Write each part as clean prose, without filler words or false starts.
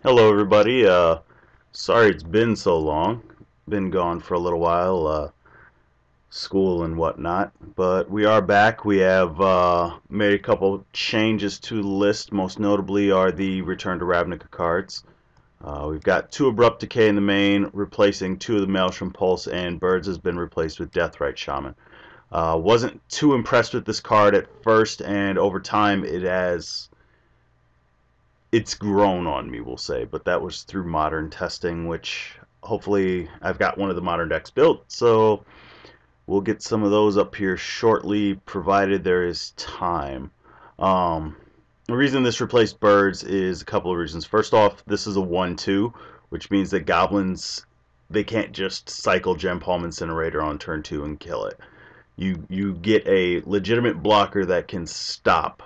Hello, everybody. Sorry it's been so long. Been gone for a little while, school and whatnot. But we are back. We have made a couple changes to the list. Most notably are the Return to Ravnica cards. We've got two Abrupt Decay in the main, replacing two of the Maelstrom Pulse, and Birds has been replaced with Deathrite Shaman. Wasn't too impressed with this card at first, and over time it's grown on me, we'll say, but that was through modern testing, which hopefully I've got one of the modern decks built, so we'll get some of those up here shortly, provided there is time. Um, the reason this replaced birds is a couple of reasons. First off, this is a 1-2, which means that goblins, they can't just cycle Gem Palm Incinerator on turn 2 and kill it. You get a legitimate blocker that can stop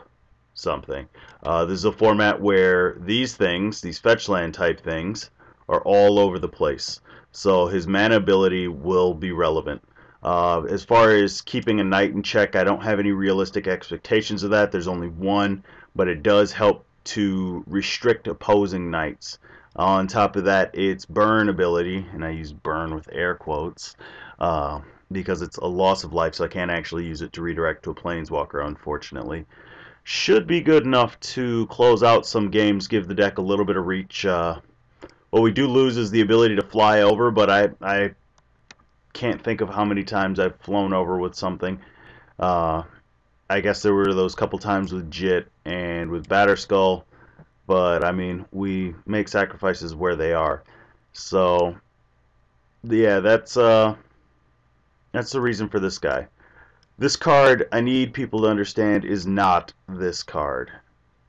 something. This is a format where these things, these fetch land type things, are all over the place. So his mana ability will be relevant. As far as keeping a knight in check, I don't have any realistic expectations of that. There's only one, but it does help to restrict opposing knights. On top of that, its burn ability, and I use burn with air quotes, uh, because it's a loss of life, so I can't actually use it to redirect to a planeswalker, unfortunately. Should be good enough to close out some games, give the deck a little bit of reach. What we do lose is the ability to fly over, but I can't think of how many times I've flown over with something. Uh, I guess there were those couple times with Jit and with Batterskull, but I mean, we make sacrifices where they are. So, yeah, that's the reason for this guy. This card, I need people to understand, is not this card.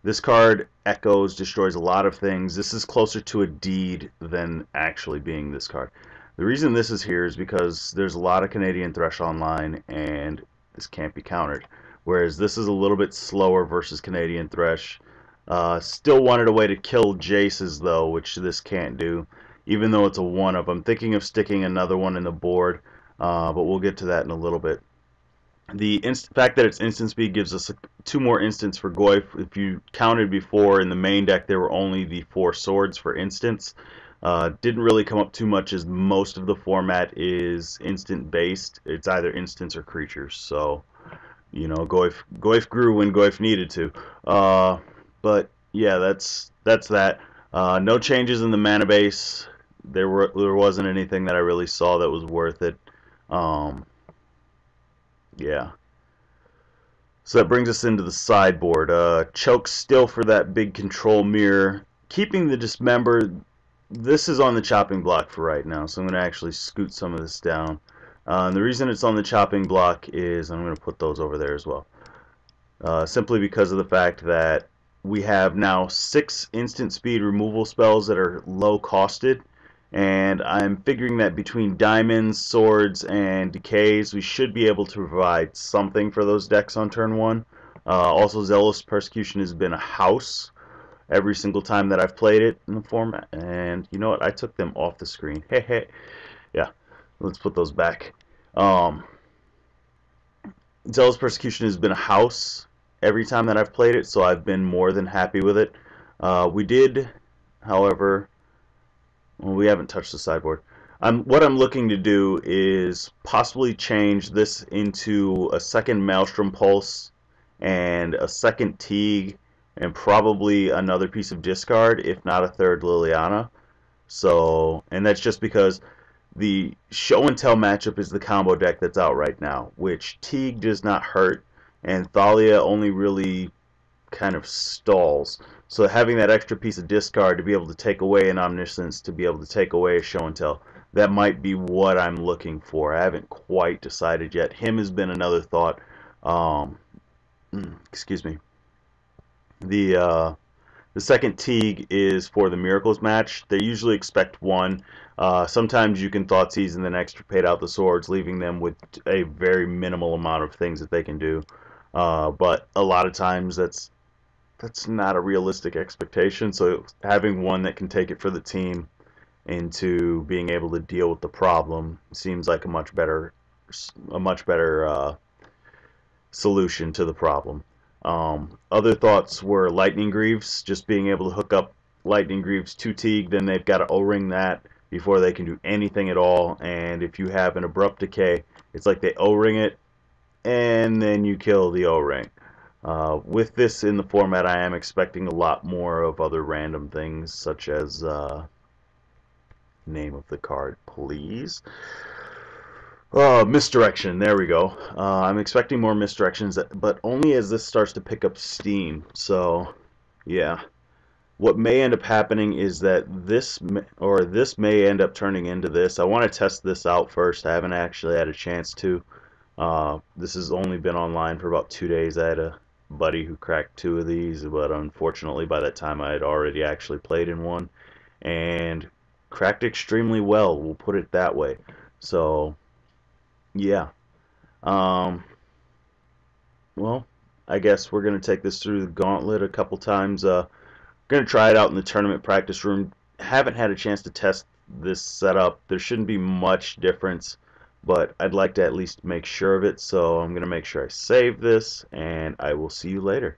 This card echoes, destroys a lot of things. This is closer to a deed than actually being this card. The reason this is here is because there's a lot of Canadian Thresh online, and this can't be countered. Whereas this is a little bit slower versus Canadian Thresh. Still wanted a way to kill Jaces, though, which this can't do, even though it's a 1-of. I'm thinking of sticking another one in the board, but we'll get to that in a little bit. The fact that it's instant speed gives us two more instants for Goyf. If you counted before in the main deck, there were only the 4 swords for instants. Didn't really come up too much as most of the format is instant based. It's either instants or creatures. So, Goyf grew when Goyf needed to. But yeah, that's that. No changes in the mana base. There wasn't anything that I really saw that was worth it. Um, yeah. So that brings us into the sideboard. Choke still for that big control mirror. Keeping the Dismember, this is on the chopping block for right now, so I'm going to actually scoot some of this down. And the reason it's on the chopping block is, I'm going to put those over there as well, simply because of the fact that we have now 6 instant speed removal spells that are low costed, and I'm figuring that between diamonds, swords, and decays, we should be able to provide something for those decks on turn 1. Also, Zealous Persecution has been a house every single time that I've played it in the format, and you know what, I took them off the screen. Hey, hey. Yeah, let's put those back. Um, Zealous Persecution has been a house every time that I've played it, so I've been more than happy with it. We did, however, well, we haven't touched the sideboard. What I'm looking to do is possibly change this into a second Maelstrom Pulse and a second Teague and probably another piece of discard, if not a third Liliana. So, and that's just because the show and tell matchup is the combo deck that's out right now, which Teague does not hurt, and Thalia only really kind of stalls. So having that extra piece of discard to be able to take away an Omniscience, to be able to take away a show and tell, that might be what I'm looking for. I haven't quite decided yet. Him has been another thought. Um, excuse me. The second Teague is for the Miracles match. They usually expect one. Sometimes you can Thoughtseize and then extirpate out the swords, leaving them with a very minimal amount of things that they can do. But a lot of times that's not a realistic expectation. So having one that can take it for the team into being able to deal with the problem seems like a much better solution to the problem. Other thoughts were Lightning Greaves, just being able to hook up Lightning Greaves 2 Teague, then they've got to O-ring that before they can do anything at all. And if you have an Abrupt Decay, it's like they O-ring it, and then you kill the O-ring. With this in the format, I am expecting a lot more of other random things, such as name of the card, please. Misdirection. There we go. I'm expecting more misdirections, but only as this starts to pick up steam. So, yeah. What may end up happening is that this may end up turning into this. I want to test this out first. I haven't actually had a chance to. This has only been online for about 2 days. I had a buddy who cracked 2 of these, but unfortunately by that time I had already actually played in one and cracked extremely well, we'll put it that way. So, yeah. Um, well, I guess we're going to take this through the gauntlet a couple times. Going to try it out in the tournament practice room. Haven't had a chance to test this setup. There shouldn't be much difference, but I'd like to at least make sure of it. So I'm going to make sure I save this, and I will see you later.